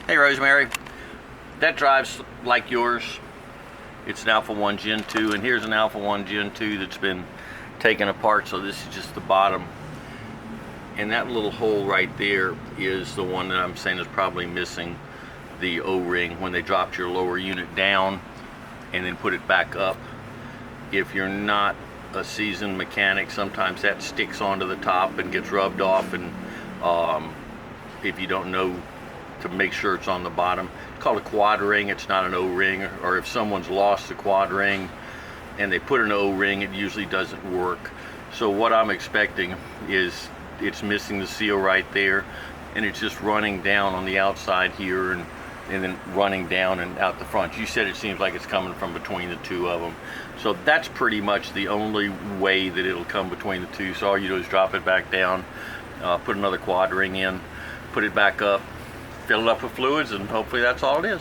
Hey Rosemary, that drives like yours. It's an Alpha 1 Gen 2, and here's an Alpha 1 Gen 2 that's been taken apart, so this is just the bottom. And that little hole right there is the one that I'm saying is probably missing the O-ring when they dropped your lower unit down and then put it back up. If you're not a seasoned mechanic, sometimes that sticks onto the top and gets rubbed off, and if you don't know to make sure it's on the bottom. It's called a quad ring, it's not an O-ring. Or if someone's lost the quad ring and they put an O-ring, it usually doesn't work. So what I'm expecting is it's missing the seal right there, and it's just running down on the outside here and then running down and out the front. You said it seems like it's coming from between the two of them. So that's pretty much the only way that it'll come between the two. So all you do is drop it back down, put another quad ring in, put it back up, fill it up with fluids, and hopefully that's all it is.